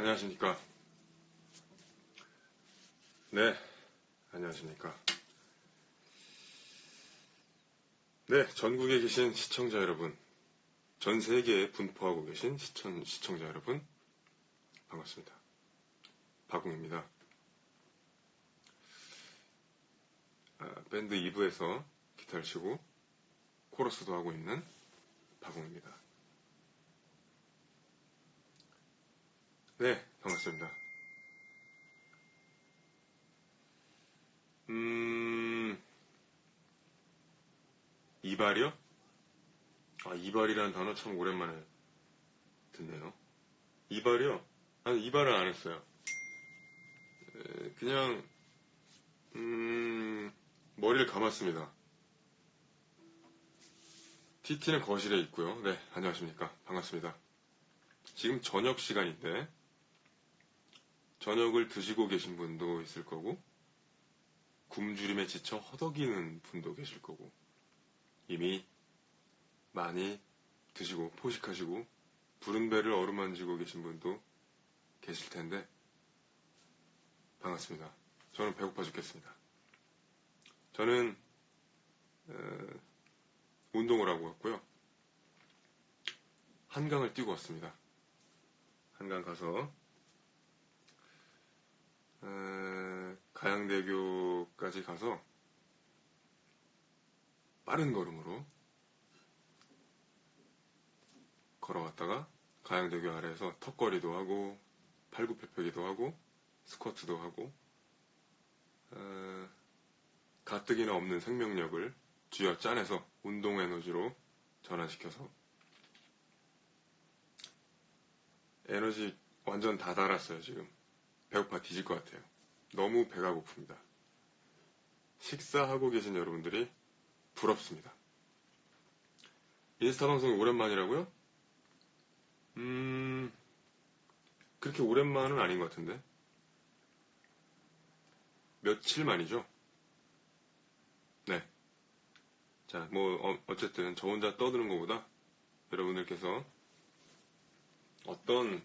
안녕하십니까. 네, 안녕하십니까. 네, 전국에 계신 시청자 여러분, 전 세계에 분포하고 계신 시청자 여러분, 반갑습니다. 박웅입니다. 밴드 2부에서 기타를 치고 코러스도 하고 있는 박웅입니다. 네, 반갑습니다. 이발이요? 이발이라는 단어 참 오랜만에 듣네요. 이발이요? 아니, 이발은 안 했어요. 그냥, 머리를 감았습니다. TT는 거실에 있고요. 네, 안녕하십니까. 반갑습니다. 지금 저녁 시간인데, 저녁을 드시고 계신 분도 있을 거고, 굶주림에 지쳐 허덕이는 분도 계실 거고, 이미 많이 드시고 포식하시고 부른 배를 어루만지고 계신 분도 계실 텐데, 반갑습니다. 저는 배고파 죽겠습니다. 저는 운동을 하고 왔고요. 한강을 뛰고 왔습니다. 한강 가서 가양대교까지 가서 빠른 걸음으로 걸어왔다가 가양대교 아래에서 턱걸이도 하고 팔굽혀펴기도 하고 스쿼트도 하고 가뜩이나 없는 생명력을 쥐어짜내서 운동 에너지로 전환시켜서 에너지 완전 다 달았어요. 지금 배고파 뒤질 것 같아요. 너무 배가 고픕니다. 식사하고 계신 여러분들이 부럽습니다. 인스타 방송이 오랜만이라고요? 그렇게 오랜만은 아닌 것 같은데. 며칠 만이죠? 네. 자, 어쨌든 저 혼자 떠드는 것보다 여러분들께서 어떤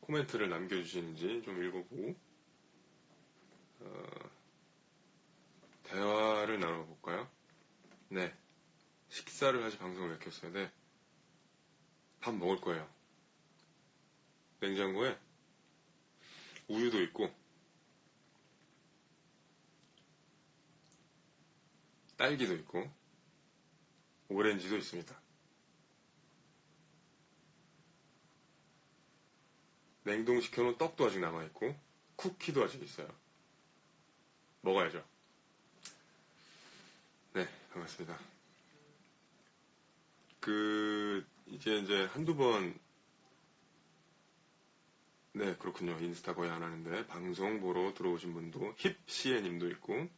코멘트를 남겨주시는지 좀 읽어보고, 대화를 나눠볼까요? 네. 식사를 하시 방송을 왜 켰어요? 네. 밥 먹을 거예요. 냉장고에 우유도 있고, 딸기도 있고, 오렌지도 있습니다. 냉동시켜놓은 떡도 아직 남아있고, 쿠키도 아직 있어요. 먹어야죠. 네, 반갑습니다. 이제 한두 번, 네, 그렇군요. 인스타 거의 안 하는데, 방송 보러 들어오신 분도, 힙시에님도 있고,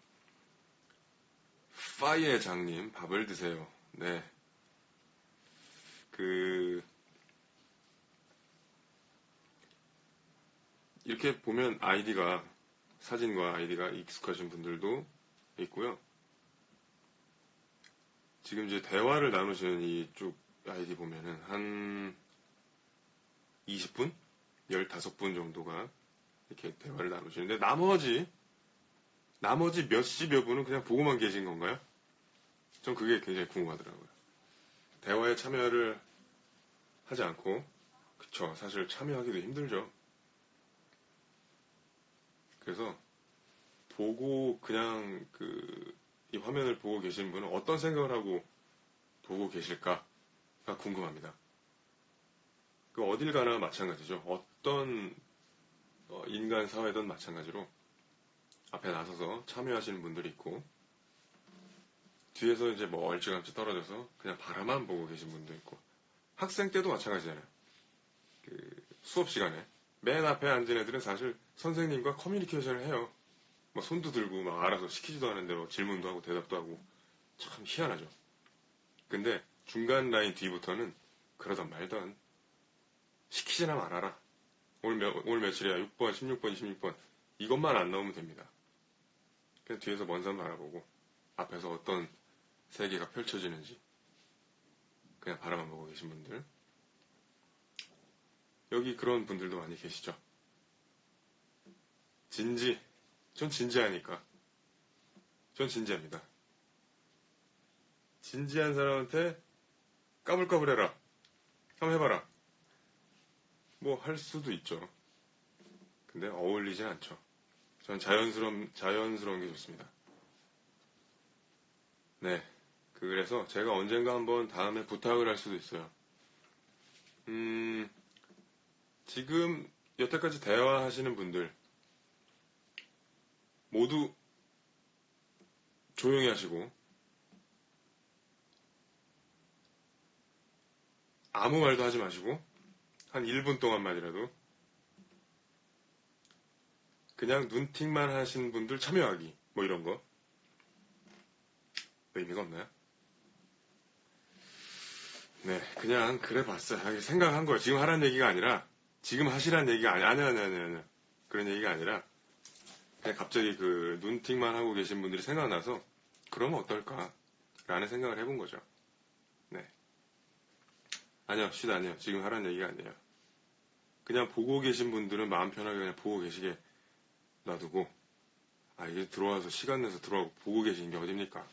파이의 장님, 밥을 드세요. 네. 이렇게 보면 사진과 아이디가 익숙하신 분들도 있고요. 지금 이제 대화를 나누시는 이쪽 아이디 보면은 한 20분? 15분 정도가 이렇게 대화를 나누시는데 나머지 몇십여 분은 그냥 보고만 계신 건가요? 전 그게 굉장히 궁금하더라고요. 대화에 참여를 하지 않고, 그쵸, 사실 참여하기도 힘들죠. 그래서 그냥 이 화면을 보고 계신 분은 어떤 생각을 하고 보고 계실까가 궁금합니다. 어딜 가나 마찬가지죠. 어떤 인간 사회든 마찬가지로 앞에 나서서 참여하시는 분들이 있고, 뒤에서 이제 얼찌감치 떨어져서 그냥 바라만 보고 계신 분도 있고, 학생 때도 마찬가지잖아요. 수업 시간에 맨 앞에 앉은 애들은 사실 선생님과 커뮤니케이션을 해요. 손도 들고 알아서 시키지도 않은데 질문도 하고 대답도 하고, 참 희한하죠. 근데 중간 라인 뒤부터는 그러던 말던 시키지나 말아라. 오늘 며칠이야? 6번, 16번, 26번. 이것만 안 나오면 됩니다. 그래서 뒤에서 먼 산 바라보고 앞에서 어떤 세계가 펼쳐지는지 그냥 바라만 보고 계신 분들. 여기 그런 분들도 많이 계시죠. 전 진지하니까. 전 진지합니다. 진지한 사람한테 까불까불해라. 한번 해봐라. 뭐 할 수도 있죠. 근데 어울리진 않죠. 전 자연스러운 게 좋습니다. 네. 그래서 제가 언젠가 한번 다음에 부탁을 할 수도 있어요. 지금 여태까지 대화하시는 분들 모두 조용히 하시고 아무 말도 하지 마시고 한 1분 동안만이라도 그냥 눈팅만 하신 분들 참여하기 뭐 이런 거 의미가 없나요? 네, 그냥 그래 봤어요. 생각한 거예요. 지금 하라는 얘기가 아니라 지금 하시라는 얘기가 아니야. 그런 얘기가 아니라 그냥 갑자기 그 눈팅만 하고 계신 분들이 생각나서 그러면 어떨까라는 생각을 해본 거죠. 네. 아니요, 아니요. 지금 하라는 얘기가 아니에요. 그냥 보고 계신 분들은 마음 편하게 그냥 보고 계시게 놔두고 이게 들어와서 시간 내서 들어와서 보고 계시는 게 어딥니까?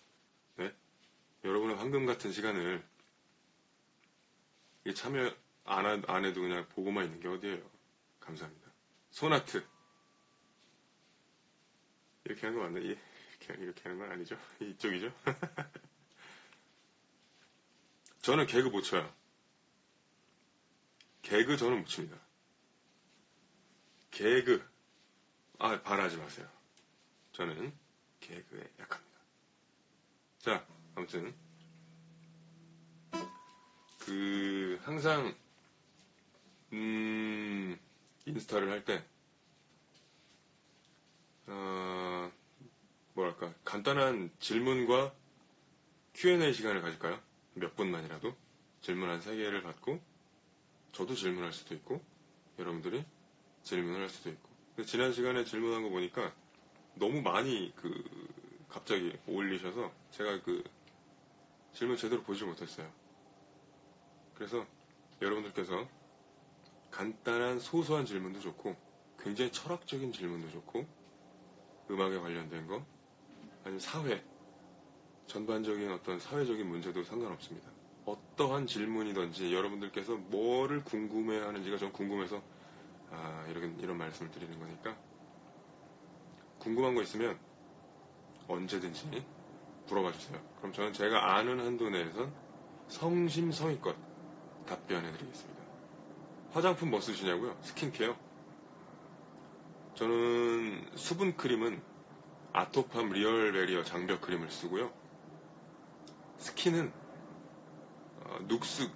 네? 여러분은 황금 같은 시간을 참여 안 해도 그냥 보고만 있는 게 어디예요? 감사합니다. 손아트. 이렇게 하는 거 맞나? 이렇게 하는 건 아니죠? 이쪽이죠? 저는 개그 못 쳐요. 개그 저는 못 칩니다. 개그. 바라지 마세요. 저는 개그에 약합니다. 자, 아무튼 항상 인스타를 할 때 뭐랄까 간단한 질문과 Q&A 시간을 가질까요? 몇 분만이라도 질문 한 3개를 받고 저도 질문할 수도 있고 여러분들이 질문을 할 수도 있고 근데 지난 시간에 질문한 거 보니까 너무 많이 갑자기 올리셔서 제가 질문 제대로 보지 못했어요. 그래서 여러분들께서 간단한 소소한 질문도 좋고 굉장히 철학적인 질문도 좋고 음악에 관련된 거 아니면 사회 전반적인 어떤 사회적인 문제도 상관없습니다. 어떠한 질문이든지 여러분들께서 뭐를 궁금해하는지가 전 궁금해서 이런 말씀을 드리는 거니까 궁금한 거 있으면 언제든지 물어봐 주세요. 그럼 저는 제가 아는 한도 내에선 성심성의껏 답변해 드리겠습니다. 화장품 뭐 쓰시냐고요? 스킨케어? 저는 수분 크림은 아토팜 리얼 베리어 장벽 크림을 쓰고요. 스킨은 눅스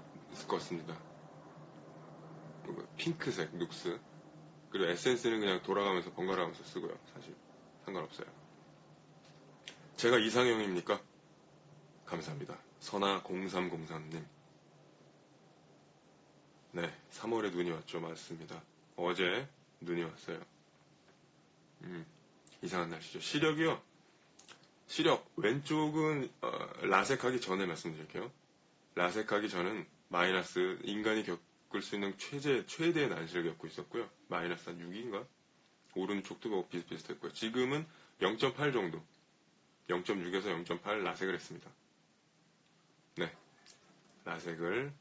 거 씁니다. 핑크색 눅스. 그리고 에센스는 그냥 돌아가면서 번갈아가면서 쓰고요. 사실 상관없어요. 제가 이상형입니까? 감사합니다. 선아0303님. 네, 3월에 눈이 왔죠. 맞습니다. 어제 눈이 왔어요. 이상한 날씨죠. 시력이요. 시력 왼쪽은 라섹하기 전에 말씀드릴게요. 라섹하기 전은 마이너스 인간이 겪을 수 있는 최대의 난시를 겪고 있었고요. 마이너스 한 6인가? 오른쪽도 뭐 비슷비슷했고요. 지금은 0.8 정도. 0.6에서 0.8 라섹을 했습니다. 네. 라섹을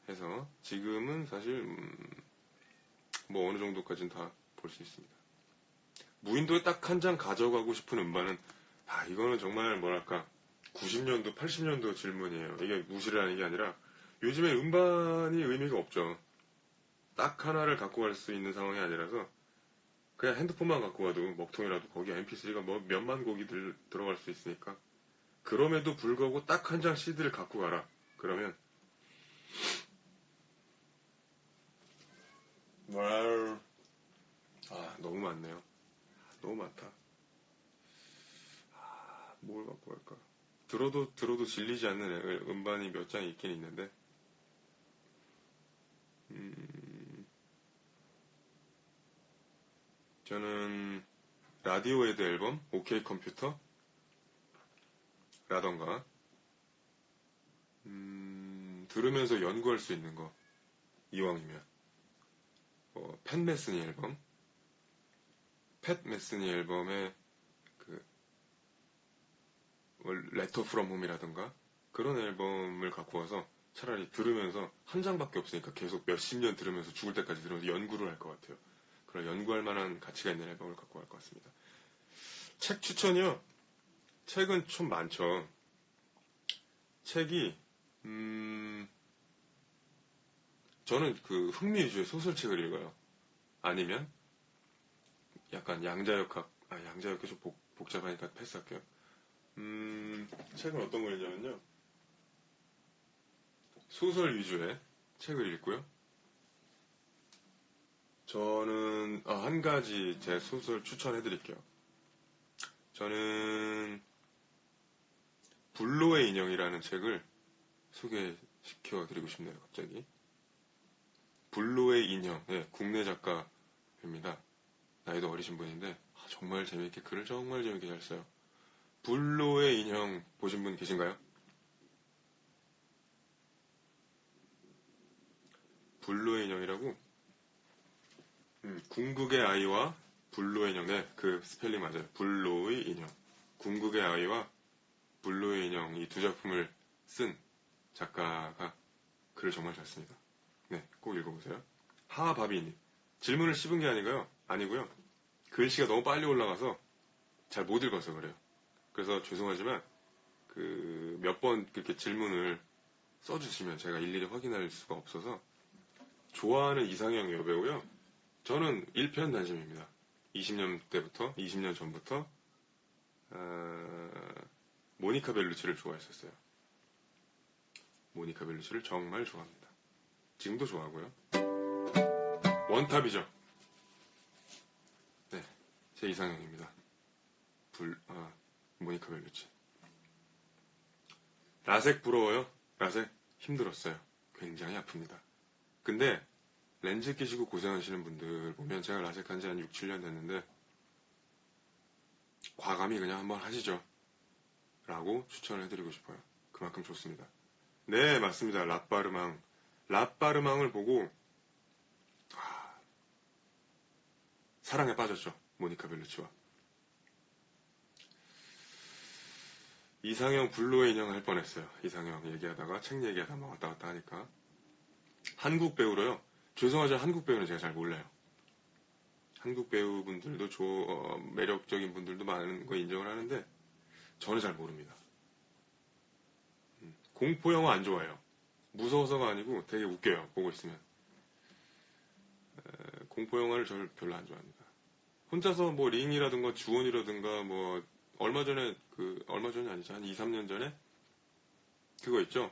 해서 지금은 사실 뭐 어느 정도까지는 다 볼 수 있습니다. 무인도에 딱 한 장 가져가고 싶은 음반은 이거는 정말 뭐랄까 90년도 80년도 질문이에요. 이게 무시를 하는 게 아니라 요즘에 음반이 의미가 없죠. 딱 하나를 갖고 갈 수 있는 상황이 아니라서 그냥 핸드폰만 갖고 와도 먹통이라도 거기에 mp3가 뭐 몇만 곡이 들어갈 수 있으니까 그럼에도 불구하고 딱 한 장 CD를 갖고 가라. 그러면 너무 많네요. 너무 많다. 뭘 갖고 갈까? 들어도 질리지 않는 음반이 몇 장 있긴 있는데 저는 라디오헤드 앨범 OK 컴퓨터 라던가 들으면서 연구할 수 있는 거 이왕이면 팻 메스니 앨범, 팻 메스니 앨범의 그 레터 프롬 홈이라든가 그런 앨범을 갖고 와서 차라리 들으면서 한 장밖에 없으니까 계속 몇십 년 들으면서 죽을 때까지 들으면서 연구를 할 것 같아요. 그런 연구할 만한 가치가 있는 앨범을 갖고 갈 것 같습니다. 책 추천이요? 책은 좀 많죠. 책이 저는 그 흥미 위주의 소설책을 읽어요. 아니면 약간 양자역학이 좀 복잡하니까 패스할게요. 책은 어떤 걸 읽냐면요. 소설 위주의 책을 읽고요. 저는 한 가지 제 소설 추천해드릴게요. 저는 불로의 인형이라는 책을 소개시켜드리고 싶네요. 갑자기. 불로의 인형, 네, 국내 작가입니다. 나이도 어리신 분인데 정말 재미있게 글을 정말 재미있게 잘 써요. 불로의 인형 보신 분 계신가요? 불로의 인형이라고 궁극의 아이와 불로의 인형, 네, 그 스펠링 맞아요. 불로의 인형. 궁극의 아이와 불로의 인형 이 두 작품을 쓴 작가가 글을 정말 잘 씁니다. 네, 꼭 읽어보세요. 하바비님. 질문을 씹은 게 아니고요. 글씨가 너무 빨리 올라가서 잘 못 읽어서 그래요. 그래서 죄송하지만 그 몇 번 그렇게 질문을 써주시면 제가 일일이 확인할 수가 없어서 좋아하는 이상형 여배우요. 저는 일편단심입니다. 20년 전부터 모니카 벨루치를 좋아했었어요. 모니카 벨루치를 정말 좋아합니다. 지금도 좋아하고요. 원탑이죠. 네, 제 이상형입니다. 모니카 벨루치. 라섹 부러워요? 라섹 힘들었어요. 굉장히 아픕니다. 근데 렌즈 끼시고 고생하시는 분들 보면 제가 라섹 한지 한 6, 7년 됐는데 과감히 그냥 한번 하시죠. 라고 추천을 해드리고 싶어요. 그만큼 좋습니다. 네, 맞습니다. 랍바르망을 보고 사랑에 빠졌죠. 모니카 벨루치와. 이상형 불로의 인형 할 뻔했어요. 이상형 얘기하다가 책 얘기하다 막 왔다 갔다 하니까. 한국 배우로요. 죄송하지만 한국 배우는 제가 잘 몰라요. 한국 배우분들도 매력적인 분들도 많은 거 인정을 하는데 저는 잘 모릅니다. 공포 영화 안 좋아해요. 무서워서가 아니고 되게 웃겨요. 보고 있으면. 공포 영화를 저를 별로 안 좋아합니다. 혼자서 뭐 링이라든가 주원이라든가 뭐 얼마 전이 아니죠. 한 2, 3년 전에 그거 있죠.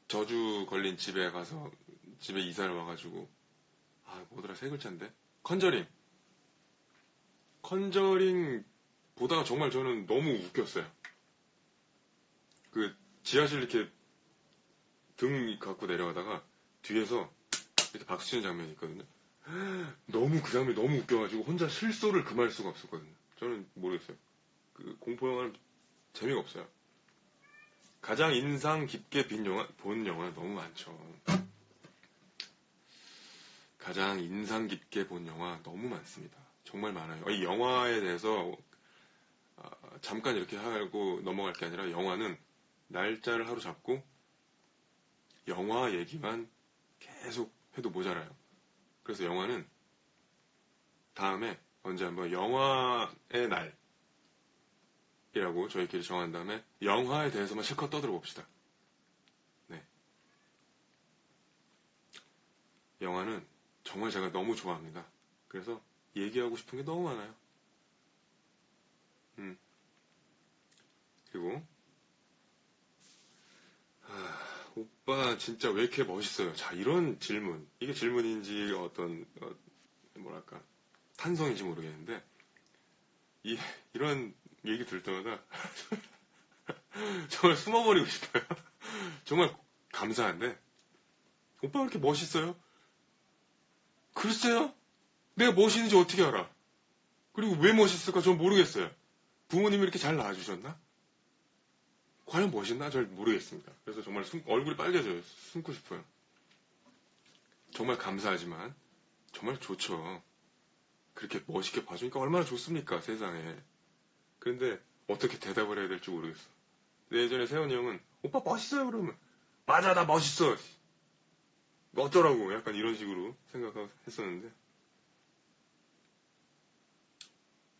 저주 걸린 집에 이사를 와가지고 뭐더라 세 글자인데 컨저링 보다가 정말 저는 너무 웃겼어요. 그 지하실 이렇게 등 갖고 내려가다가 뒤에서 이렇게 박수 치는 장면이 있거든요. 그 장면이 너무 웃겨가지고 혼자 실소를 금할 수가 없었거든요. 저는 모르겠어요. 그 공포 영화는 재미가 없어요. 가장 인상 깊게 본 영화 너무 많죠. 가장 인상 깊게 본 영화 너무 많습니다. 정말 많아요. 이 영화에 대해서 잠깐 이렇게 하고 넘어갈 게 아니라 영화는 날짜를 하루 잡고 영화 얘기만 계속 해도 모자라요. 그래서 영화는 다음에 언제 한번 영화의 날이라고 저희끼리 정한 다음에 영화에 대해서만 실컷 떠들어 봅시다. 네. 영화는 정말 제가 너무 좋아합니다. 그래서 얘기하고 싶은 게 너무 많아요. 그리고 오빠 진짜 왜 이렇게 멋있어요? 자, 이런 질문. 이게 질문인지 어떤 뭐랄까 탄성인지 모르겠는데 이런 얘기 들을 때마다 정말 숨어버리고 싶어요. 정말 감사한데 오빠 왜 이렇게 멋있어요? 글쎄요. 내가 멋있는지 어떻게 알아? 그리고 왜 멋있을까 전 모르겠어요. 부모님이 이렇게 잘 낳아주셨나? 과연 멋있나? 잘 모르겠습니다. 그래서 정말 얼굴이 빨개져요. 숨고 싶어요. 정말 감사하지만 정말 좋죠. 그렇게 멋있게 봐주니까 얼마나 좋습니까, 세상에. 그런데 어떻게 대답을 해야 될지 모르겠어. 예전에 세원이 형은 오빠 멋있어요 그러면 맞아 나 멋있어 어쩌라고 약간 이런 식으로 생각했었는데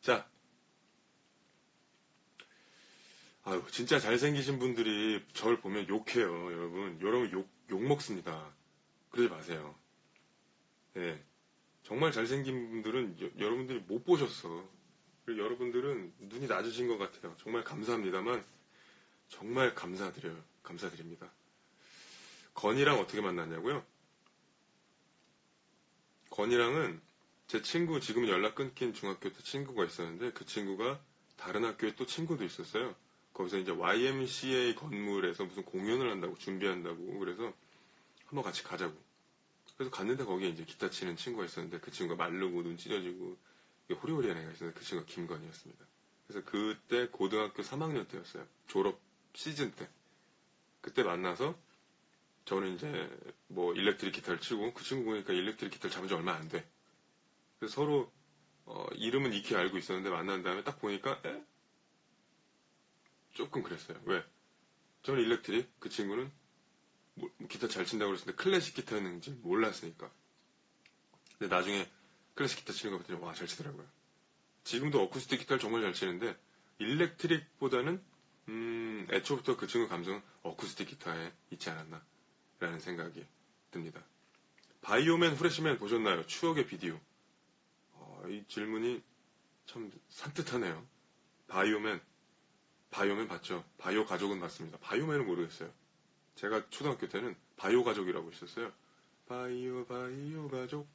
자 아유 진짜 잘생기신 분들이 저를 보면 욕해요 여러분 욕 먹습니다. 그러지 마세요. 예, 정말 잘생긴 분들은 여러분들이 못 보셨어. 그리고 여러분들은 눈이 낮으신 것 같아요. 정말 감사합니다만 정말 감사드립니다. 건이랑 어떻게 만났냐고요? 건이랑은 제 친구, 지금 연락 끊긴 중학교 때 친구가 있었는데 그 친구가 다른 학교에 또 친구도 있었어요. 거기서 이제 YMCA 건물에서 무슨 공연을 한다고 준비한다고 그래서 한번 같이 가자고. 그래서 갔는데 거기에 이제 기타 치는 친구가 있었는데 그 친구가 마르고 눈 찢어지고 호리호리한 애가 있었는데 그 친구가 김건이었습니다. 그래서 그때 고등학교 3학년 때였어요. 졸업 시즌 때. 그때 만나서 저는 이제 뭐 일렉트릭 기타를 치고 그 친구 보니까 일렉트릭 기타를 잡은 지 얼마 안 돼. 그래서 서로 이름은 익히 알고 있었는데 만난 다음에 딱 보니까 조금 그랬어요. 왜? 저는 일렉트릭, 그 친구는 뭐 기타 잘 친다고 그랬는데 클래식 기타였는지 몰랐으니까. 근데 나중에 클래식 기타 치는 거 봤더니 와 잘 치더라고요. 지금도 어쿠스틱 기타를 정말 잘 치는데 일렉트릭보다는 애초부터 그 친구 감성은 어쿠스틱 기타에 있지 않았나 라는 생각이 듭니다. 바이오맨 후레쉬맨 보셨나요? 추억의 비디오. 이 질문이 참 산뜻하네요. 바이오맨 봤죠? 바이오 가족은 봤습니다. 바이오맨은 모르겠어요. 제가 초등학교 때는 바이오 가족이라고 있었어요. 바이오 가족.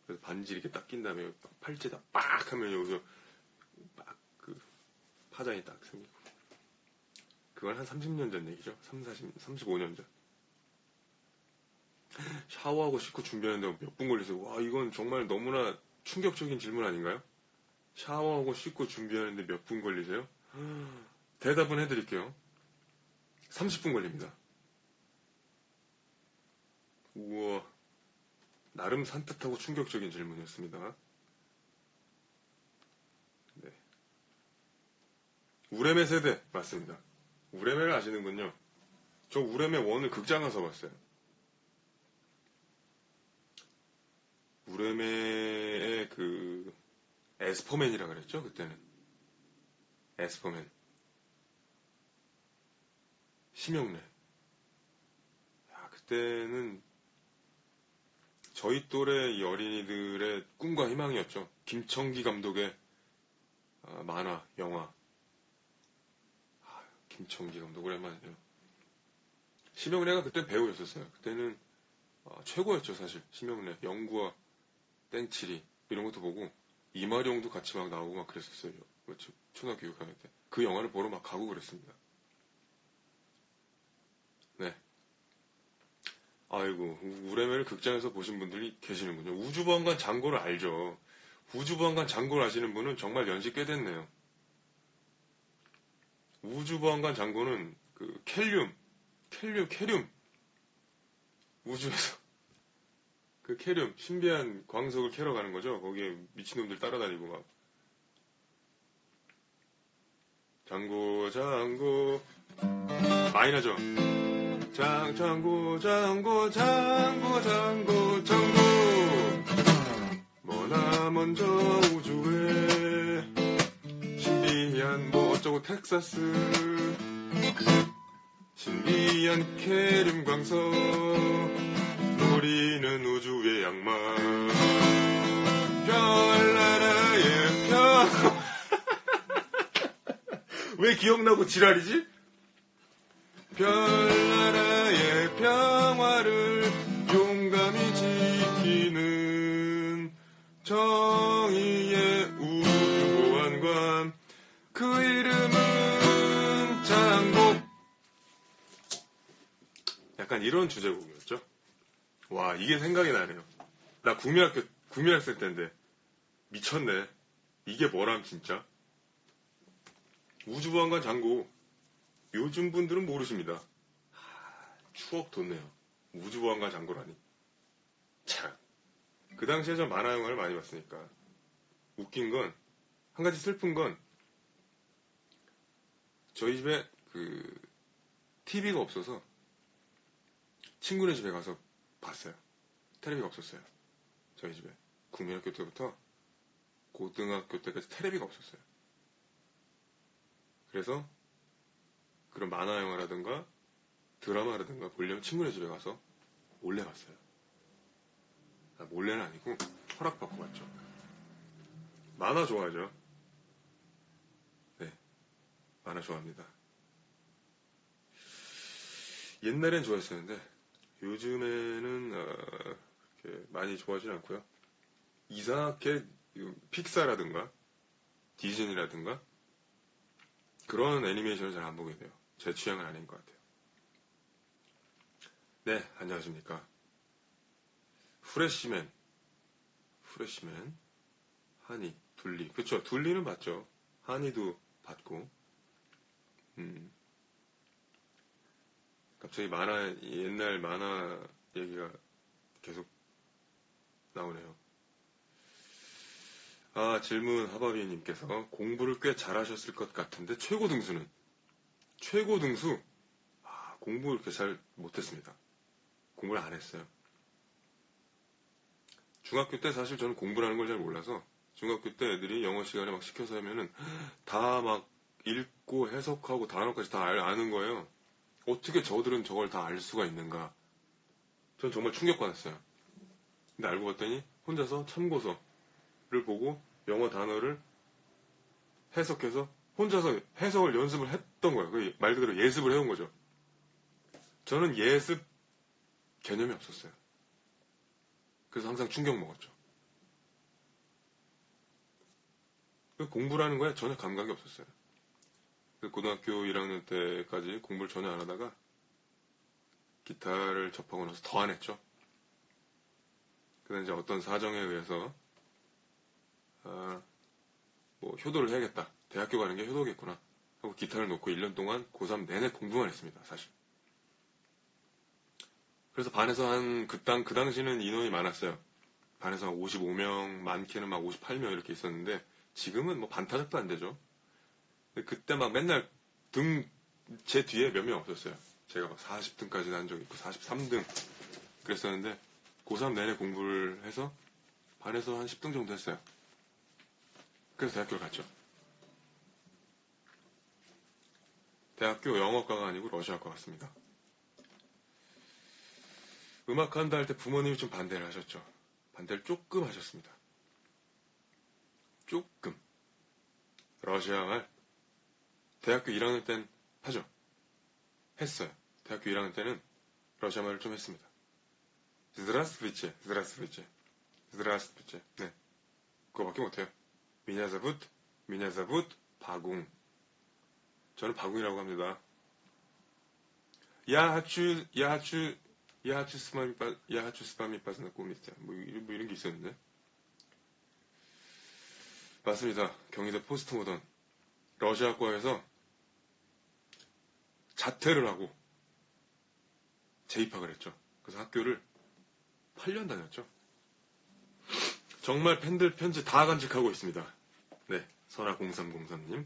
그래서 반지 이렇게 딱 낀 다음에 팔찌에다 빡 하면 여기서 막 그 파장이 딱 생기고. 그건 한 30년 전 얘기죠. 35년 전. 샤워하고 씻고 준비하는데 몇 분 걸리세요? 와, 이건 정말 너무나 충격적인 질문 아닌가요? 샤워하고 씻고 준비하는데 몇 분 걸리세요? 대답은 해드릴게요. 30분 걸립니다. 우와, 나름 산뜻하고 충격적인 질문이었습니다. 네. 우레메 세대 맞습니다. 우레메를 아시는군요. 저 우레메 1을 극장 가서 봤어요. 우레메의 그 에스퍼맨이라 그랬죠 그때는. 에스퍼맨. 심형래. 야, 그때는 저희 또래 이 어린이들의 꿈과 희망이었죠. 김청기 감독의 만화, 영화. 김청기 감독 오랜만이네요. 심형래가 그때 배우였었어요. 그때는 최고였죠 사실. 심형래, 영구와 땡칠이 이런 것도 보고 이마룡도 같이 막 나오고 막 그랬었어요. 초등학교 6학년 때. 그 영화를 보러 막 가고 그랬습니다. 네. 아이고, 우레메를 극장에서 보신 분들이 계시는군요. 우주보안관 장고를 알죠. 우주보안관 장고를 아시는 분은 정말 연식 꽤 됐네요. 우주보안관 장고는 그 켈륨, 우주에서 그 켈륨, 신비한 광석을 캐러 가는 거죠. 거기에 미친놈들 따라다니고 막. 장고, 많이 나죠? 장고. 머나먼저 우주에 신비한 뭐 어쩌고 텍사스 신비한 캐륨 광석 노리는 우주의 양마 별나라의 평 왜 기억나고 지랄이지? 별나라의 평화를 용감히 지키는 정의의 우주보안관 그 이름은 장복. 약간 이런 주제곡이었죠. 와, 이게 생각이 나네요. 나 국민학생 때인데 미쳤네. 이게 뭐람 진짜. 우주보안관 장고. 요즘 분들은 모르십니다. 추억 돋네요. 우주보안관 장고라니. 참. 그 당시에 전 만화 영화를 많이 봤으니까. 웃긴 건, 한 가지 슬픈 건, 저희 집에 TV가 없어서 친구네 집에 가서 봤어요. 테레비가 없었어요. 저희 집에. 국민학교 때부터 고등학교 때까지 테레비가 없었어요. 그래서 그런 만화 영화라든가 드라마라든가 보려면 친구네 집에 가서 몰래 봤어요. 몰래는 아니고 허락받고 봤죠. 만화 좋아하죠? 네, 만화 좋아합니다. 옛날엔 좋아했었는데 요즘에는 그렇게 많이 좋아하진 않고요. 이상하게 픽사라든가 디즈니라든가 그런 애니메이션을 잘 안 보게 돼요. 제 취향은 아닌 것 같아요. 네, 안녕하십니까. 프레시맨, 하니, 둘리. 그쵸, 둘리는 봤죠. 하니도 봤고. 갑자기 옛날 만화 얘기가 계속 나오네요. 질문 하바비님께서 공부를 꽤 잘하셨을 것 같은데 최고 등수는? 최고 등수? 공부 그렇게 잘 못했습니다. 공부를 안 했어요. 중학교 때 사실 저는 공부라는 걸 잘 몰라서 중학교 때 애들이 영어 시간에 막 시켜서 하면은 다 막 읽고 해석하고 단어까지 다 아는 거예요. 어떻게 저들은 저걸 다 알 수가 있는가? 전 정말 충격받았어요. 근데 알고 봤더니 혼자서 참고서를 보고 영어 단어를 해석해서 혼자서 해석을 연습을 했던 거예요. 말 그대로 예습을 해온 거죠. 저는 예습 개념이 없었어요. 그래서 항상 충격 먹었죠. 공부라는 거에 전혀 감각이 없었어요. 고등학교 1학년 때까지 공부를 전혀 안 하다가 기타를 접하고 나서 더 안 했죠. 그다음에 이제 어떤 사정에 의해서 효도를 해야겠다. 대학교 가는 게 효도겠구나 하고 기타를 놓고 1년 동안 고3 내내 공부만 했습니다. 사실. 그래서 반에서 그 당시는 인원이 많았어요. 반에서 55명, 많게는 막 58명 이렇게 있었는데 지금은 뭐 반타작도 안 되죠. 그때 막 맨날 제 뒤에 몇 명 없었어요. 제가 막 40등까지 난 적이 있고 43등 그랬었는데 고3 내내 공부를 해서 반에서 한 10등 정도 했어요. 그래서 대학교를 갔죠. 대학교 영어과가 아니고 러시아과 갔습니다. 음악한다 할 때 부모님이 좀 반대를 하셨죠. 반대를 조금 하셨습니다. 조금. 러시아말 대학교 1학년 땐 하죠. 했어요. 대학교 1학년 때는 러시아말을 좀 했습니다. Здравствуйте. 네. 그거밖에 못해요. Меня зовут 바궁. 저는 바궁이라고 합니다. Я хочу с вами познакомиться. 뭐 이런 게 있었는데. 맞습니다. 경희대 포스트 모던. 러시아과에서 자퇴를 하고 재입학을 했죠. 그래서 학교를 8년 다녔죠. 정말 팬들 편지 다 간직하고 있습니다. 네, 선아0303님.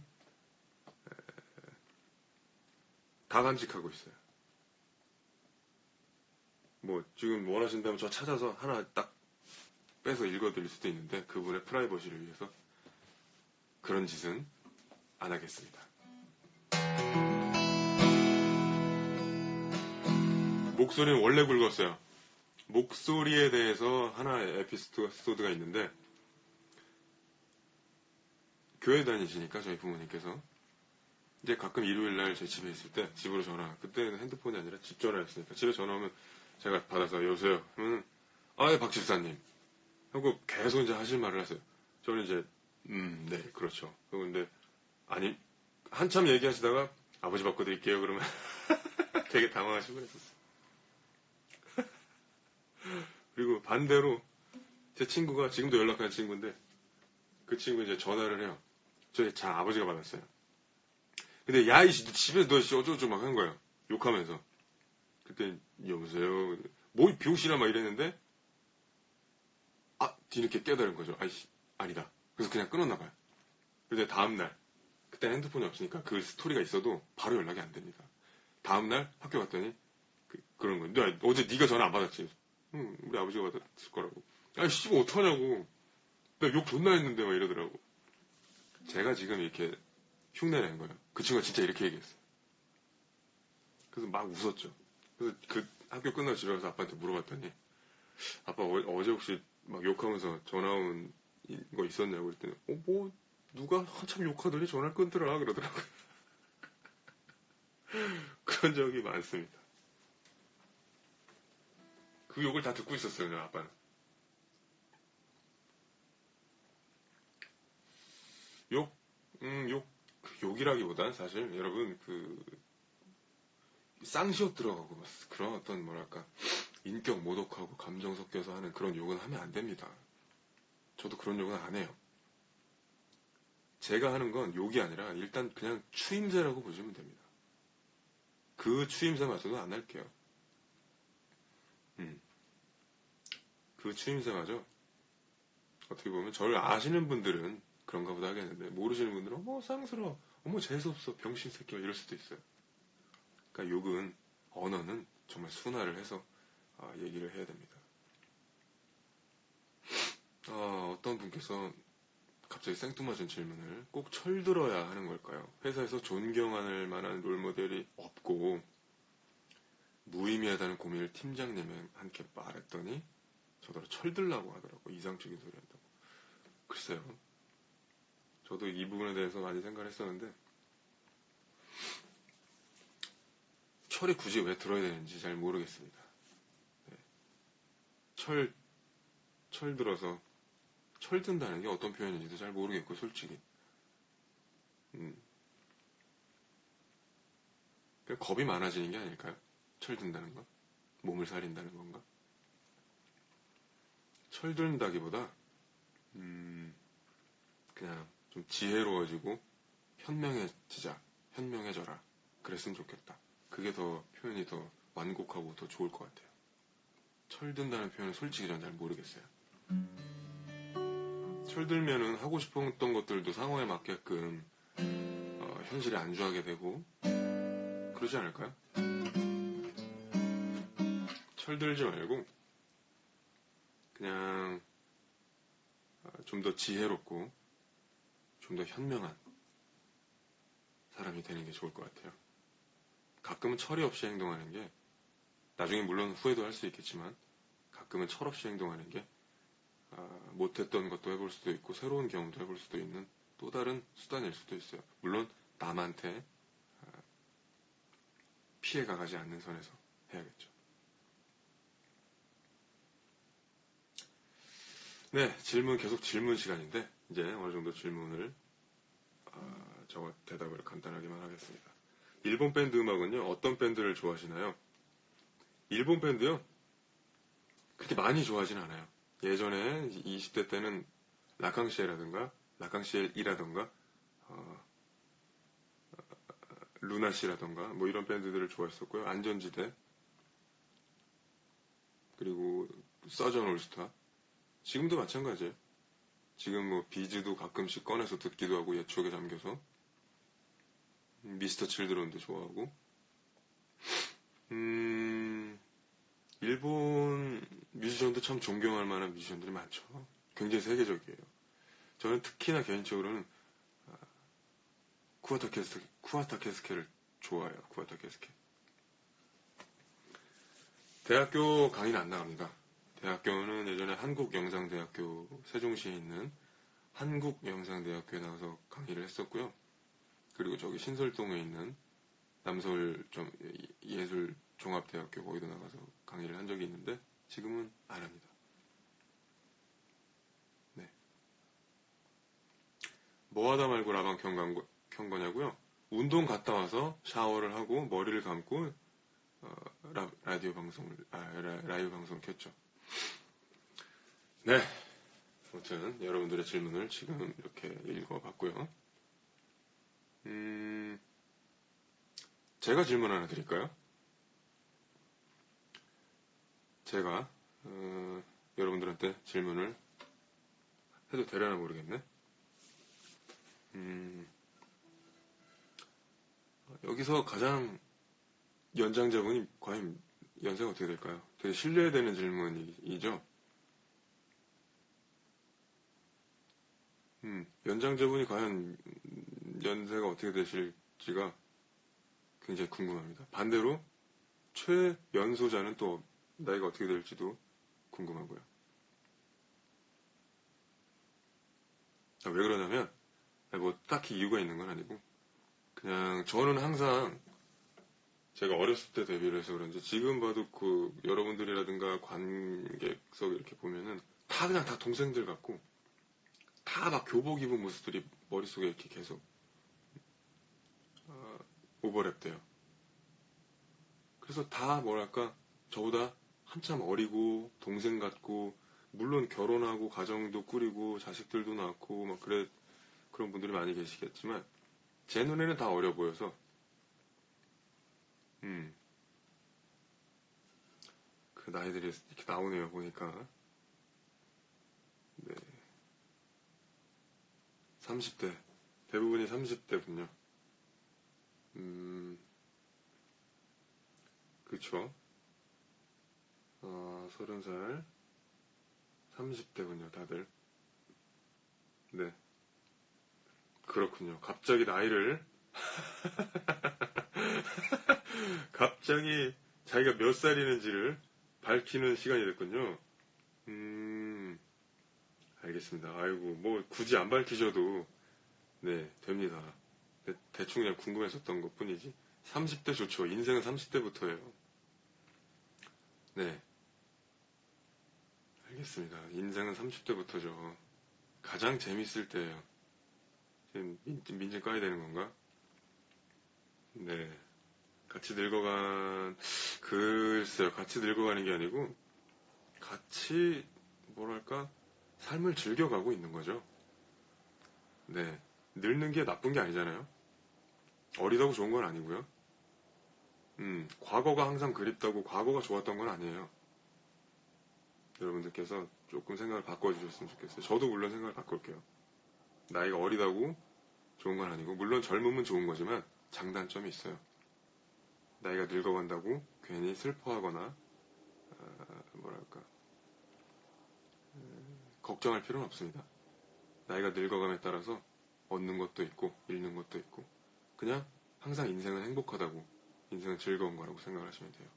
다 간직하고 있어요. 뭐 지금 원하신다면 저 찾아서 하나 딱 빼서 읽어드릴 수도 있는데 그분의 프라이버시를 위해서 그런 짓은 안 하겠습니다. 목소리는 원래 굵었어요. 목소리에 대해서 하나의 에피소드가 있는데 교회 다니시니까 저희 부모님께서 이제 가끔 일요일날 제 집에 있을 때 집으로 전화, 그때는 핸드폰이 아니라 집 전화였으니까 집에 전화 오면 제가 받아서 여보세요 하면 예, 박 집사님 하고 계속 이제 하실 말을 하세요. 저는 이제 네 그렇죠. 근데 아니 한참 얘기하시다가 아버지 바꿔드릴게요 그러면 되게 당황하시고 그랬었어요. 그리고 반대로 제 친구가 지금도 연락하는 친구인데 그 친구 이제 전화를 해요. 저희 아버지가 받았어요. 근데 야이씨 집에서 너 어쩌고저쩌고 막 한 거예요. 욕하면서. 그때 여보세요. 뭐 병신아 막 이랬는데 뒤늦게 깨달은 거죠. 아이씨, 아니다. 그래서 그냥 끊었나 봐요. 근데 다음날, 그때 핸드폰이 없으니까 그 스토리가 있어도 바로 연락이 안 됩니다. 다음날 학교 갔더니 그런 거예요. 야, 어제 네가 전화 안 받았지? 응, 우리 아버지가 받았을 거라고. 아이씨, 뭐 어떡하냐고. 나 욕 존나 했는데 막 이러더라고. 제가 지금 이렇게 흉내낸 거예요. 그 친구가 진짜 이렇게 얘기했어요. 그래서 막 웃었죠. 그래서 그 학교 끝나고 집에 가서 아빠한테 물어봤더니 아빠 어제 혹시 막 욕하면서 전화 온 거 있었냐고 그랬더니 뭐 누가 한참 욕하더니 전화를 끊더라 그러더라고요. 그런 적이 많습니다. 그 욕을 다 듣고 있었어요, 아빠는. 욕, 욕이라기보단 사실 여러분 쌍시옷 들어가고 그런 어떤 뭐랄까 인격 모독하고 감정 섞여서 하는 그런 욕은 하면 안 됩니다. 저도 그런 욕은 안 해요. 제가 하는 건 욕이 아니라 일단 그냥 추임새라고 보시면 됩니다. 그 추임새 마저도 안 할게요. 그 추임새마저 어떻게 보면 저를 아시는 분들은 그런가 보다 하겠는데 모르시는 분들은 어머 쌍스러워, 어머 재수없어, 병신 새끼가 이럴 수도 있어요. 그러니까 욕은 언어는 정말 순화를 해서 얘기를 해야 됩니다. 어떤 분께서 갑자기 생뚱맞은 질문을 꼭 철들어야 하는 걸까요? 회사에서 존경할 만한 롤모델이 없고 무의미하다는 고민을 팀장님한테 말했더니 저더러 철들라고 하더라고. 이상적인 소리 한다고. 글쎄요. 저도 이 부분에 대해서 많이 생각을 했었는데 철이 굳이 왜 들어야 되는지 잘 모르겠습니다. 네. 철 들어서 철든다는 게 어떤 표현인지도 잘 모르겠고 솔직히 그러니까 겁이 많아지는 게 아닐까요? 철든다는 건? 몸을 사린다는 건가? 철든다기보다 그냥 좀 지혜로워지고 현명해져라. 그랬으면 좋겠다. 그게 더 표현이 더 완곡하고 더 좋을 것 같아요. 철든다는 표현은 솔직히 전 잘 모르겠어요. 철들면은 하고 싶었던 것들도 상황에 맞게끔 현실에 안주하게 되고 그러지 않을까요? 철들지 말고 그냥 좀 더 지혜롭고 좀 더 현명한 사람이 되는 게 좋을 것 같아요. 가끔은 철이 없이 행동하는 게 나중에 물론 후회도 할 수 있겠지만 가끔은 철 없이 행동하는 게 못했던 것도 해볼 수도 있고 새로운 경험도 해볼 수도 있는 또 다른 수단일 수도 있어요. 물론 남한테 피해가 가지 않는 선에서 해야겠죠. 네, 계속 질문 시간인데 이제 어느 정도 질문을 저와 대답을 간단하게만 하겠습니다. 일본 밴드 음악은요, 어떤 밴드를 좋아하시나요? 일본 밴드요? 그렇게 많이 좋아하진 않아요. 예전에 20대 때는 라캉시엘이라던가 루나씨라던가 뭐 이런 밴드들을 좋아했었고요. 안전지대 그리고 서전 올스타 지금도 마찬가지예요. 지금 뭐 비즈도 가끔씩 꺼내서 듣기도 하고 옛 추억에 잠겨서 미스터 칠드런도 좋아하고 일본 뮤지션도 참 존경할 만한 뮤지션들이 많죠. 굉장히 세계적이에요. 저는 특히나 개인적으로는 쿠와타 케스케를 좋아해요. 쿠와타 케스케. 대학교 강의는 안 나갑니다. 대학교는 예전에 한국영상대학교 세종시에 있는 한국영상대학교에 나가서 강의를 했었고요. 그리고 저기 신설동에 있는 남서울 예술종합대학교 거기도 나가서 강의를 한 적이 있는데 지금은 안 합니다. 네. 뭐 하다 말고 라방 켠 거냐고요? 운동 갔다 와서 샤워를 하고 머리를 감고 라이브 방송을 켰죠. 네. 아무튼 여러분들의 질문을 지금 이렇게 읽어봤고요. 제가 질문 하나 드릴까요? 제가 여러분들한테 질문을 해도 되려나 모르겠네. 여기서 가장 연장자분이 과연 연세가 어떻게 될까요? 되게 신뢰되는 질문이죠. 연장자분이 과연 연세가 어떻게 되실지가 굉장히 궁금합니다. 반대로 최연소자는 또 나이가 어떻게 될지도 궁금하고요. 왜 그러냐면 뭐 딱히 이유가 있는 건 아니고 그냥 저는 항상 제가 어렸을 때 데뷔를 해서 그런지 지금 봐도 그 여러분들이라든가 관객석 이렇게 보면은 다 그냥 다 동생들 같고 다 막 교복 입은 모습들이 머릿속에 이렇게 계속 오버랩 돼요. 그래서 다 뭐랄까 저보다 한참 어리고 동생 같고 물론 결혼하고 가정도 꾸리고 자식들도 낳고 막 그런 분들이 많이 계시겠지만 제 눈에는 다 어려 보여서 그 나이들이 이렇게 나오네요 보니까. 네. 30대 대부분이 30대군요. 그쵸. 30살 30대군요 다들. 네. 그렇군요. 갑자기 나이를 갑자기 자기가 몇 살이는지를 밝히는 시간이 됐군요. 알겠습니다. 아이고, 뭐, 굳이 안 밝히셔도, 네, 됩니다. 대충 그냥 궁금했었던 것 뿐이지. 30대 좋죠. 인생은 30대부터예요. 네. 알겠습니다. 인생은 30대부터죠. 가장 재밌을 때예요. 지금 민증 까야 되는 건가? 네. 글쎄요. 같이 늙어가는 게 아니고, 같이, 뭐랄까, 삶을 즐겨가고 있는 거죠. 네. 늙는 게 나쁜 게 아니잖아요. 어리다고 좋은 건 아니고요. 과거가 항상 그립다고 과거가 좋았던 건 아니에요. 여러분들께서 조금 생각을 바꿔주셨으면 좋겠어요. 저도 물론 생각을 바꿀게요. 나이가 어리다고 좋은 건 아니고, 물론 젊음은 좋은 거지만 장단점이 있어요. 나이가 늙어간다고 괜히 슬퍼하거나, 뭐랄까, 걱정할 필요는 없습니다. 나이가 늙어감에 따라서 얻는 것도 있고, 잃는 것도 있고, 그냥 항상 인생은 행복하다고, 인생은 즐거운 거라고 생각하시면 돼요.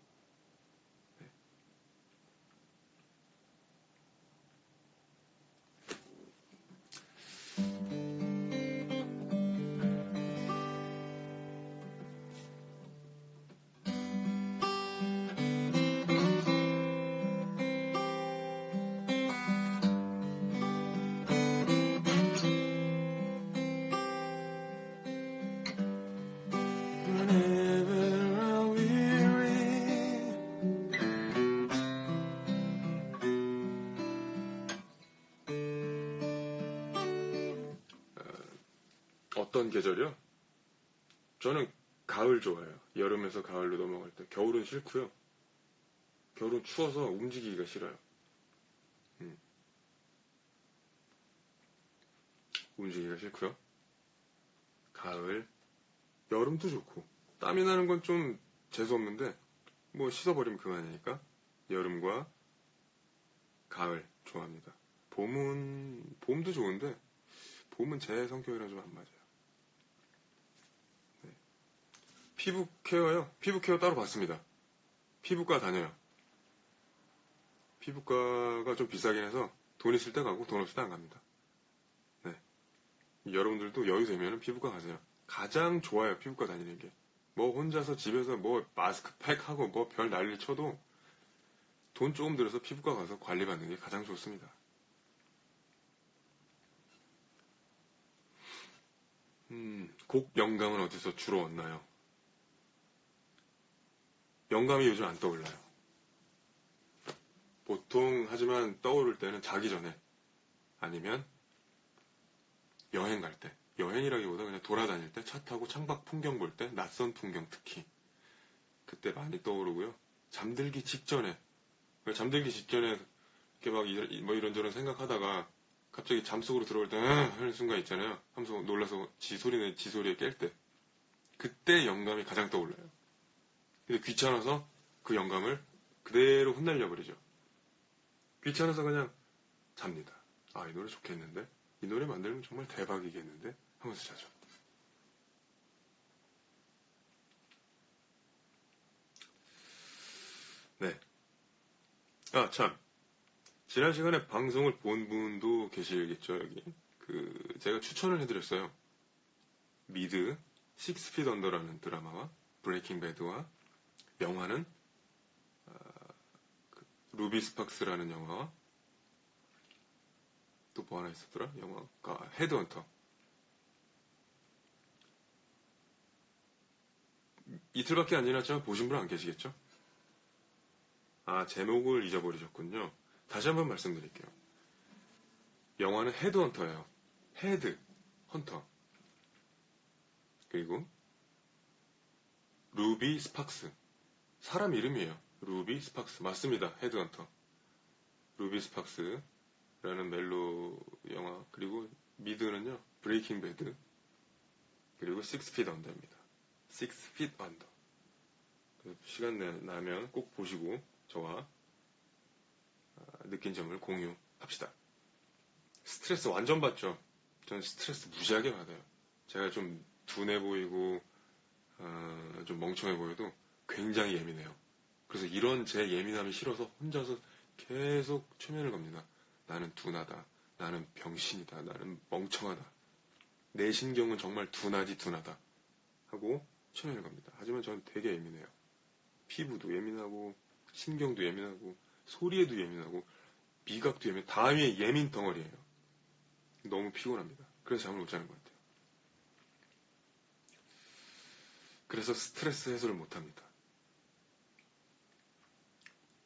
어떤 계절이요? 저는 가을 좋아해요. 여름에서 가을로 넘어갈 때. 겨울은 싫고요. 겨울은 추워서 움직이기가 싫어요. 움직이기가 싫고요. 가을, 여름도 좋고. 땀이 나는 건 좀 재수없는데 뭐 씻어버리면 그만이니까 여름과 가을 좋아합니다. 봄도 좋은데 봄은 제 성격이랑 좀 안 맞아요. 네. 피부 케어요? 피부 케어 따로 받습니다. 피부과 다녀요. 피부과가 좀 비싸긴 해서 돈 있을 때 가고 돈 없을 때 안 갑니다. 네. 여러분들도 여유 되면 피부과 가세요. 가장 좋아요, 피부과 다니는 게. 뭐 혼자서 집에서 뭐 마스크팩하고 뭐 별 난리 쳐도 돈 조금 들여서 피부과 가서 관리받는 게 가장 좋습니다. 곡 영감은 어디서 주로 얻나요? 영감이 요즘 안 떠올라요. 보통 하지만 떠오를 때는 자기 전에 아니면 여행 갈 때. 여행이라기보다 그냥 돌아다닐 때, 차 타고 창밖 풍경 볼 때, 낯선 풍경 특히. 그때 많이 떠오르고요. 잠들기 직전에 이렇게 막 뭐 이런저런 생각하다가 갑자기 잠속으로 들어올 때 하는 순간 있잖아요. 하면서 놀라서 지 소리에 깰 때. 그때 영감이 가장 떠올라요. 근데 귀찮아서 그 영감을 그대로 흩날려 버리죠. 귀찮아서 그냥 잡니다. 아, 이 노래 좋겠는데? 이 노래 만들면 정말 대박이겠는데? 하면서 자죠. 네. 아, 참. 지난 시간에 방송을 본 분도 계시겠죠, 여기. 제가 추천을 해드렸어요. 미드, 식스피드 언더라는 드라마와 브레이킹 배드와 영화는 루비 스팍스라는 영화와 또 뭐 하나 있었더라? 영화가 헤드헌터. 이틀밖에 안 지났지만 보신 분 안 계시겠죠? 아, 제목을 잊어버리셨군요. 다시 한번 말씀드릴게요. 영화는 헤드헌터예요. 헤드, 헌터. 그리고 루비 스팍스. 사람 이름이에요. 루비 스팍스. 맞습니다. 헤드헌터. 루비 스팍스라는 멜로 영화. 그리고 미드는요. 브레이킹 배드. 그리고 식스피드 언더입니다. 식스피드 언더. 시간 나면 꼭 보시고 저와 느낀 점을 공유합시다. 스트레스 완전 받죠? 저는 스트레스 무지하게 받아요. 제가 좀 둔해 보이고 좀 멍청해 보여도 굉장히 예민해요. 그래서 이런 제 예민함이 싫어서 혼자서 계속 최면을 겁니다. 나는 둔하다. 나는 병신이다. 나는 멍청하다. 내 신경은 정말 둔하다. 하고 최면을 겁니다. 하지만 저는 되게 예민해요. 피부도 예민하고 신경도 예민하고 소리에도 예민하고 미각도 다 예민 덩어리예요. 너무 피곤합니다. 그래서 잠을 못 자는 것 같아요. 그래서 스트레스 해소를 못합니다.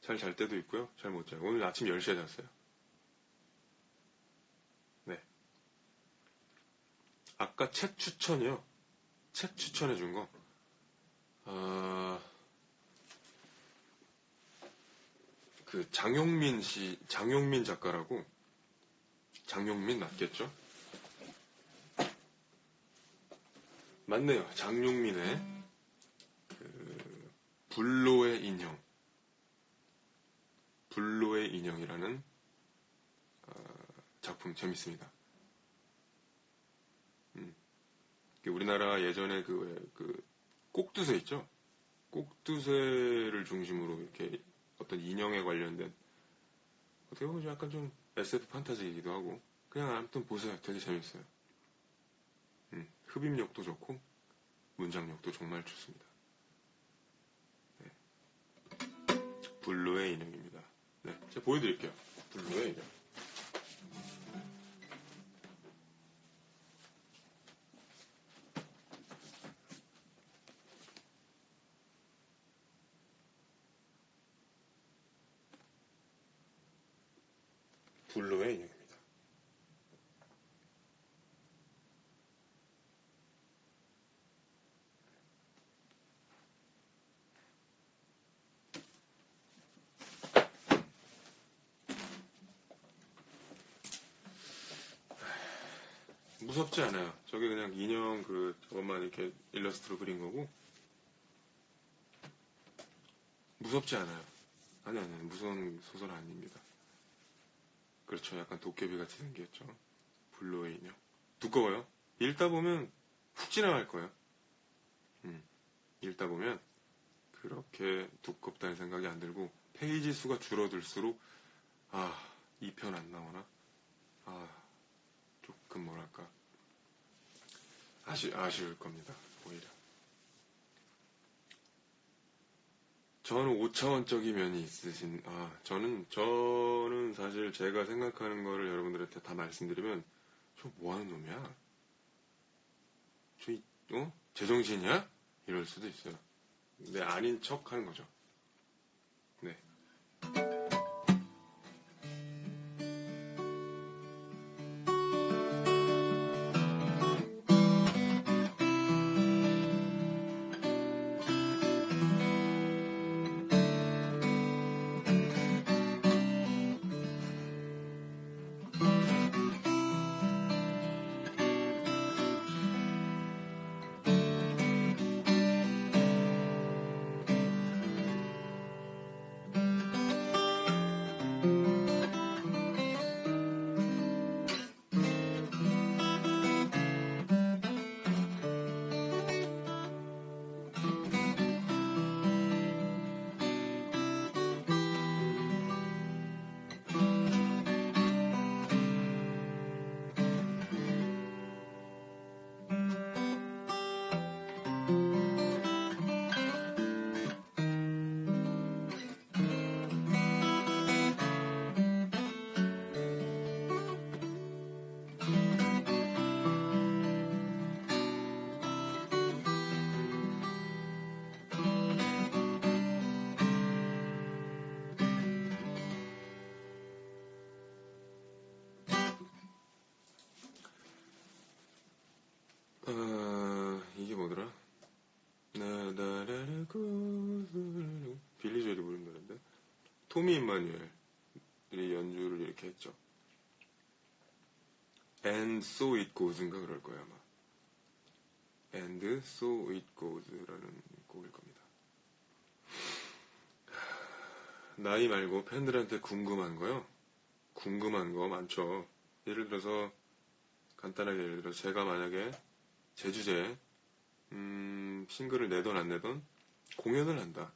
잘 잘 때도 있고요. 잘 못 자요. 오늘 아침 10시에 잤어요. 네. 아까 책 추천이요. 책 추천해 준 거. 장용민 작가라고. 장용민 맞겠죠? 맞네요. 장용민의 불로의 인형. 불로의 인형이라는 작품 재밌습니다. 우리나라 예전에 꼭두새 있죠? 꼭두새를 중심으로 이렇게 어떤 인형에 관련된 어떻게 보면 약간 좀 SF 판타지이기도 하고 그냥 아무튼 보세요. 되게 재밌어요. 흡입력도 좋고 문장력도 정말 좋습니다. 네. 블루의 인형입니다. 네, 제가 보여드릴게요. 블루의 인형. 블루의 인형입니다. 무섭지 않아요. 저게 그냥 인형 저것만 이렇게 일러스트로 그린 거고 무섭지 않아요. 아니 무서운 소설 아닙니다. 그렇죠. 약간 도깨비 같이 생겼죠. 블루의 인형. 두꺼워요. 읽다 보면 훅 지나갈 거예요. 읽다 보면 그렇게 두껍다는 생각이 안 들고 페이지 수가 줄어들수록 이 편 안 나오나? 조금 뭐랄까 아쉬울 겁니다. 오히려 저는 5차원적인 면이 있으신 저는 사실 제가 생각하는 거를 여러분들한테 다 말씀드리면 저 뭐하는 놈이야? 제정신이야? 이럴 수도 있어요. 근데 아닌 척 하는 거죠. 네. 이게 뭐더라? 빌리 조엘이 부른 노래인데 토미 임마누엘이 연주를 이렇게 했죠. And So It Goes인가 그럴 거야 아마. And So It Goes라는 곡일 겁니다. 나이 말고 팬들한테 궁금한 거요? 궁금한 거 많죠. 예를 들어서 간단하게 예를 들어 제가 만약에 제 주제에 싱글을 내던 안 내던 공연을 한다.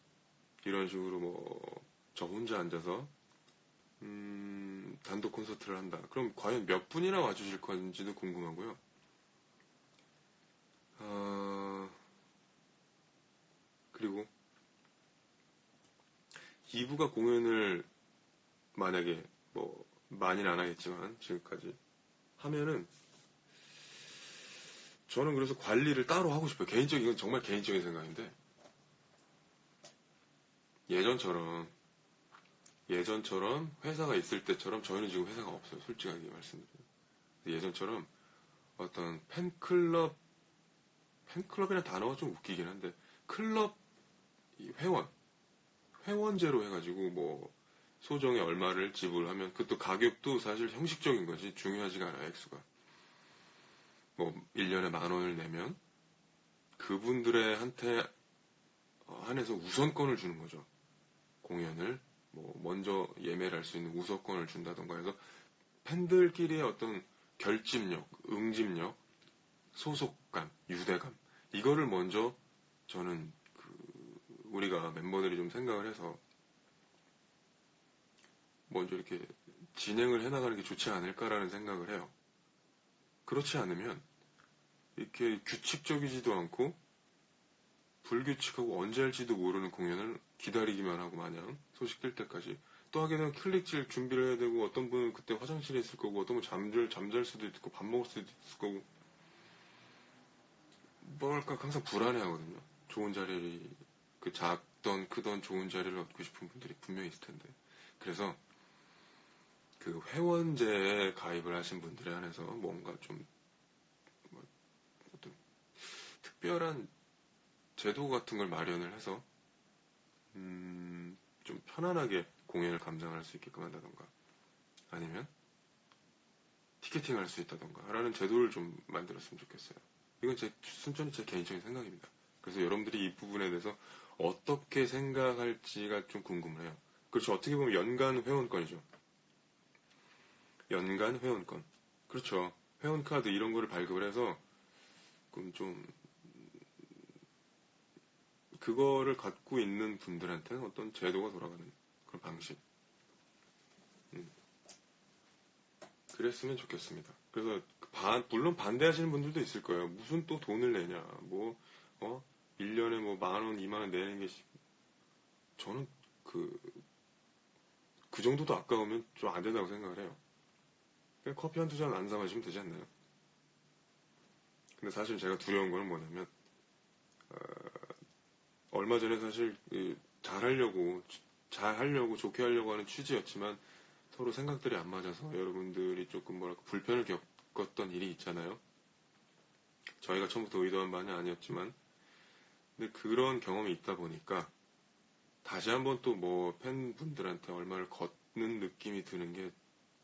이런 식으로 뭐 저 혼자 앉아서 단독 콘서트를 한다. 그럼 과연 몇 분이나 와주실 건지도 궁금하고요. 그리고 2부가 공연을 만약에 뭐 많이는 안 하겠지만 지금까지 하면은 저는 그래서 관리를 따로 하고 싶어요. 이건 정말 개인적인 생각인데 예전처럼 회사가 있을 때처럼 저희는 지금 회사가 없어요. 솔직하게 말씀드려요. 예전처럼 어떤 팬클럽이라는 단어가 좀 웃기긴 한데 클럽 회원제로 해가지고 뭐 소정에 얼마를 지불하면 그것도 가격도 사실 형식적인 거지 중요하지가 않아요. 액수가 뭐 1년에 10,000원을 내면 그분들의 한테 한해서 우선권을 주는 거죠. 공연을 뭐 먼저 예매를 할 수 있는 우선권을 준다던가 해서 팬들끼리의 어떤 결집력, 응집력, 소속감, 유대감 이거를 먼저 저는 우리가 멤버들이 좀 생각을 해서 먼저 이렇게 진행을 해나가는 게 좋지 않을까라는 생각을 해요. 그렇지 않으면 이렇게 규칙적이지도 않고 불규칙하고 언제 할지도 모르는 공연을 기다리기만 하고 마냥 소식 뜰 때까지 또 하게 되면 클릭질 준비를 해야 되고 어떤 분은 그때 화장실에 있을 거고 어떤 분은 잠잘 수도 있고 밥 먹을 수도 있을 거고 뭐랄까 항상 불안해하거든요. 좋은 자리를 그 작던 크던 좋은 자리를 얻고 싶은 분들이 분명히 있을 텐데 그래서 그 회원제에 가입을 하신 분들에 한해서 뭔가 좀 뭐 어떤 특별한 제도 같은 걸 마련을 해서 좀 편안하게 공연을 감상할 수 있게끔 한다던가 아니면 티켓팅 할 수 있다던가 라는 제도를 좀 만들었으면 좋겠어요. 이건 순전히 제 개인적인 생각입니다. 그래서 여러분들이 이 부분에 대해서 어떻게 생각할지가 좀 궁금해요. 그렇죠. 어떻게 보면 연간 회원권이죠. 연간 회원권. 그렇죠. 회원카드 이런 거를 발급을 해서 좀 그거를 갖고 있는 분들한테는 어떤 제도가 돌아가는 그런 방식. 그랬으면 좋겠습니다. 그래서 물론 반대하시는 분들도 있을 거예요. 무슨 또 돈을 내냐. 뭐 1년에 뭐 10,000원, 20,000원 내는 게 저는 그 정도도 아까우면 좀 안 된다고 생각을 해요. 그냥 커피 한두 잔 안 사 마시면 되지 않나요? 근데 사실 제가 두려운 거는 뭐냐면 얼마 전에 사실 잘하려고 좋게 하려고 하는 취지였지만 서로 생각들이 안 맞아서 여러분들이 조금 뭐랄까 불편을 겪었던 일이 있잖아요. 저희가 처음부터 의도한 바는 아니었지만 근데 그런 경험이 있다 보니까 다시 한번 또 뭐 팬분들한테 얼마를 걷는 느낌이 드는 게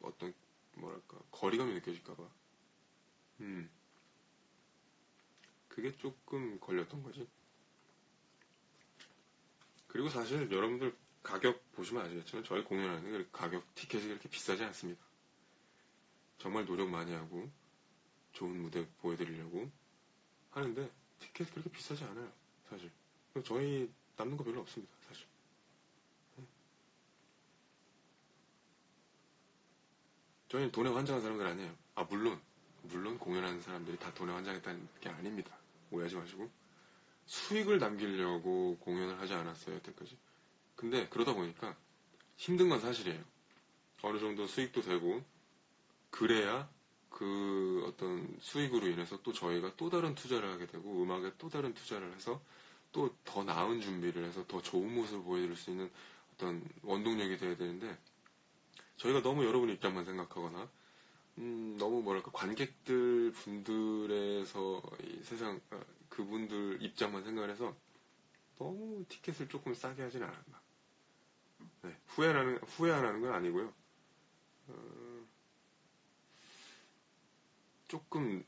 어떤 뭐랄까 거리감이 느껴질까봐 그게 조금 걸렸던 거지. 그리고 사실 여러분들 가격 보시면 아시겠지만 저희 공연하는 가격 티켓이 그렇게 비싸지 않습니다. 정말 노력 많이 하고 좋은 무대 보여드리려고 하는데 티켓이 그렇게 비싸지 않아요. 사실 저희 남는 거 별로 없습니다. 사실 저희는 돈에 환장한 사람들 아니에요. 물론 공연하는 사람들이 다 돈에 환장했다는 게 아닙니다. 오해하지 마시고 수익을 남기려고 공연을 하지 않았어요. 여태까지. 근데 그러다 보니까 힘든 건 사실이에요. 어느 정도 수익도 되고 그래야 그 어떤 수익으로 인해서 또 저희가 또 다른 투자를 하게 되고 음악에 또 다른 투자를 해서 또 더 나은 준비를 해서 더 좋은 모습을 보여드릴 수 있는 어떤 원동력이 돼야 되는데 저희가 너무 여러분 입장만 생각하거나 너무 뭐랄까 관객들 분들에서 이 세상 그분들 입장만 생각을 해서 너무 티켓을 조금 싸게 하진 않았나. 네, 후회 안 하는 건 아니고요. 조금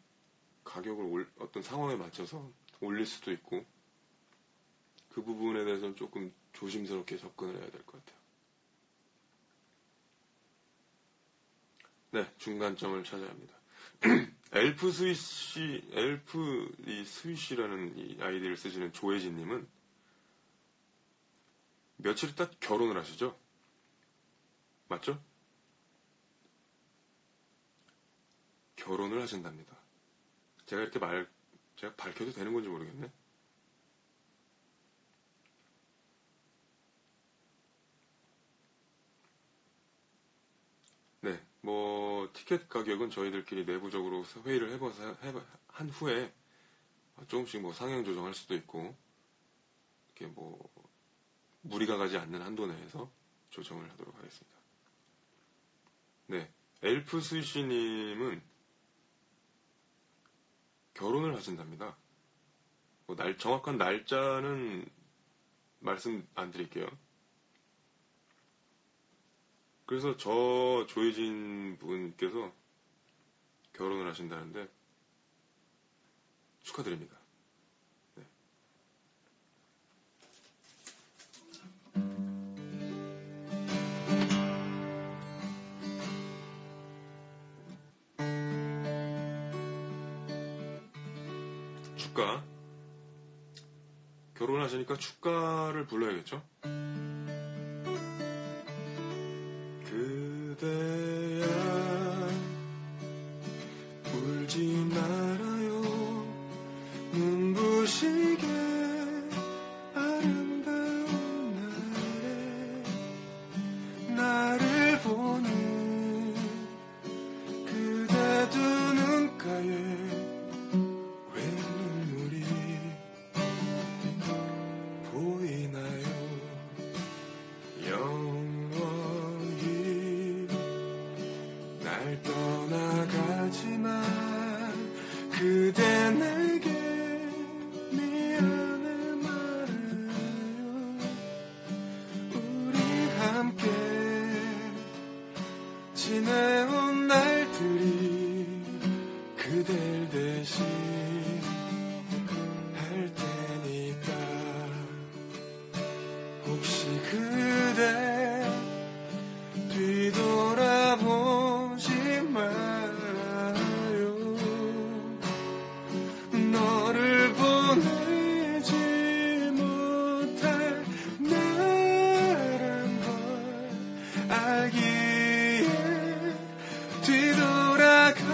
가격을 어떤 상황에 맞춰서 올릴 수도 있고 그 부분에 대해서는 조금 조심스럽게 접근을 해야 될 것 같아요. 네, 중간점을 찾아야 합니다. 엘프 이 스위시라는 이 아이디를 쓰시는 조혜진님은 며칠 있다 결혼을 하시죠? 맞죠? 결혼을 하신답니다. 제가 밝혀도 되는 건지 모르겠네. 네, 티켓 가격은 저희들끼리 내부적으로 회의를 한 후에 조금씩 상향 조정할 수도 있고, 이렇게 무리가 가지 않는 한도 내에서 조정을 하도록 하겠습니다. 네, 엘프 스위시님은 결혼을 하신답니다. 정확한 날짜는 말씀 안 드릴게요. 그래서 조혜진 분께서 결혼을 하신다는데 축하드립니다. 네. 축가. 결혼하시니까 축가를 불러야겠죠? 그대야 울지 말아요 눈부시게 아름다운 날에 나를 보는 그대 두 눈가에 왜 눈물이 보이나요 영원히 날 떠나가지만 그대 내게 미안해 말아요 우리 함께 지내온 날들이 그댈 대신 할 테니까 혹시 그대 뒤돌아보지 말아요 너를 보내지 못할 나란 걸 알기에 뒤돌아가는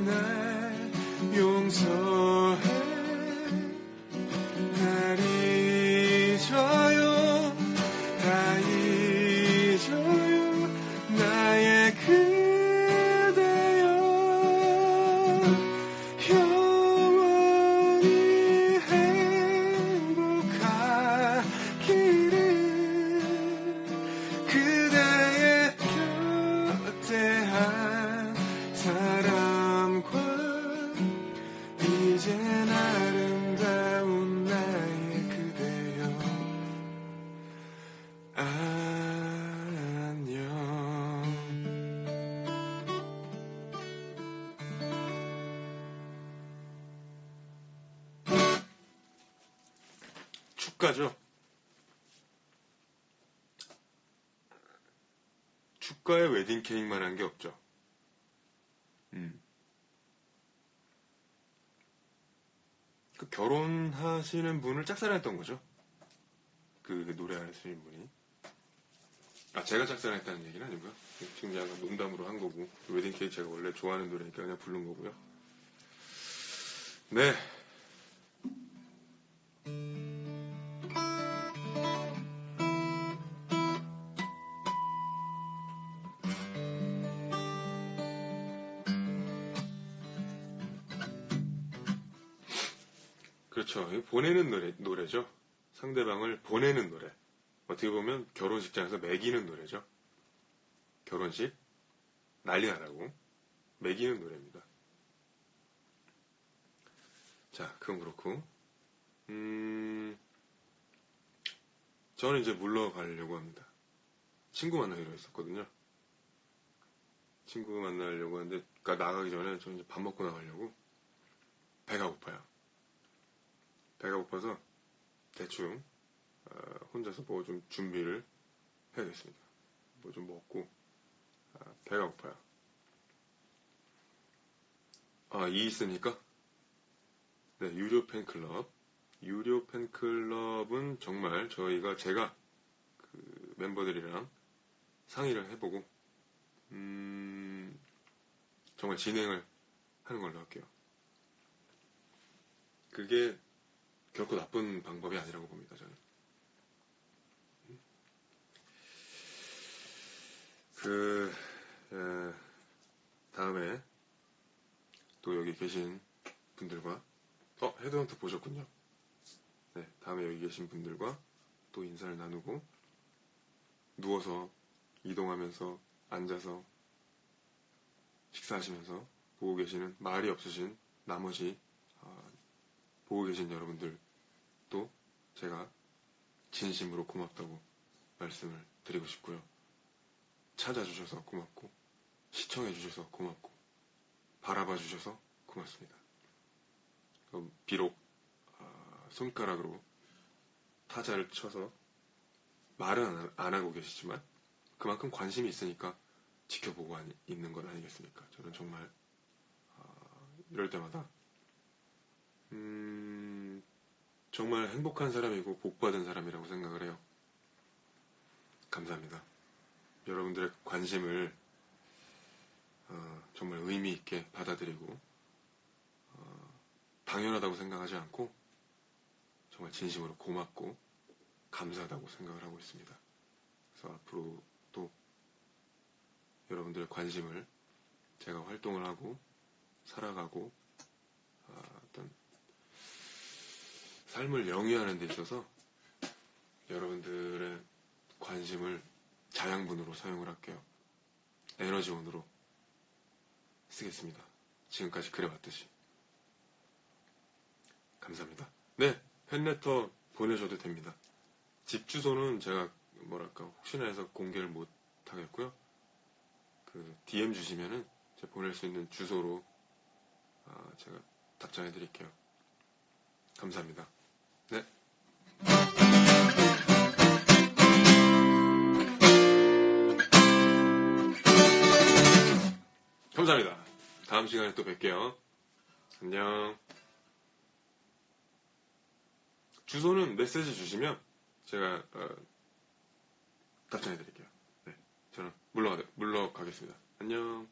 날 용서해 날 잊어요 다 잊어요 나의 그대여 영원히 행복하기를 그대의 곁에 한 사람과 이젠 아름다운 나의 그대여 안녕 축가죠. 축가에 웨딩 케이크만한 게 없죠. 그 결혼하시는 분을 짝사랑했던 거죠. 그 노래하시는 분이. 제가 짝사랑했다는 얘기는 아니고요. 지금 약간 농담으로 한 거고 웨딩 케이크 제가 원래 좋아하는 노래니까 그냥 부른 거고요. 네. 그렇죠. 보내는 노래죠. 상대방을 보내는 노래. 어떻게 보면 결혼식장에서 매기는 노래죠. 결혼식. 난리 나라고 매기는 노래입니다. 자, 그건 그렇고, 저는 이제 물러가려고 합니다. 친구 만나기로 했었거든요. 친구 만나려고 하는데, 그러니까 나가기 전에 저는 이제 밥 먹고 나가려고. 배가 고파요. 배가 고파서 대충 혼자서 뭐 좀 준비를 해야겠습니다. 뭐 좀 먹고 배가 고파요. 이 있으니까 네, 유료 팬클럽. 유료 팬클럽은 정말 제가 그 멤버들이랑 상의를 해보고 정말 진행을 하는 걸로 할게요. 그게 결코 나쁜 방법이 아니라고 봅니다, 저는. 다음에 또 여기 계신 분들과 헤드헌터 보셨군요. 네, 다음에 여기 계신 분들과 또 인사를 나누고 누워서 이동하면서 앉아서 식사하시면서 보고 계시는 말이 없으신 나머지 보고 계신 여러분들도 제가 진심으로 고맙다고 말씀을 드리고 싶고요. 찾아주셔서 고맙고 시청해주셔서 고맙고 바라봐주셔서 고맙습니다. 비록 손가락으로 타자를 쳐서 말은 안 하고 계시지만 그만큼 관심이 있으니까 지켜보고 있는 건 아니겠습니까? 저는 정말 이럴 때마다 정말 행복한 사람이고 복받은 사람이라고 생각을 해요. 감사합니다. 여러분들의 관심을 정말 의미 있게 받아들이고 당연하다고 생각하지 않고 정말 진심으로 고맙고 감사하다고 생각을 하고 있습니다. 그래서 앞으로 또 여러분들의 관심을 제가 활동을 하고 살아가고 어떤 삶을 영위하는 데 있어서 여러분들의 관심을 자양분으로 사용을 할게요. 에너지원으로 쓰겠습니다. 지금까지 그래왔듯이. 감사합니다. 네, 팬레터 보내셔도 됩니다. 집 주소는 제가 혹시나 해서 공개를 못 하겠고요. 그 DM 주시면은 제가 보낼 수 있는 주소로 제가 답장해 드릴게요. 감사합니다. 네. 감사합니다. 다음 시간에 또 뵐게요. 안녕. 주소는 메시지 주시면 제가 답장해 드릴게요. 네, 저는 물러가겠습니다. 안녕.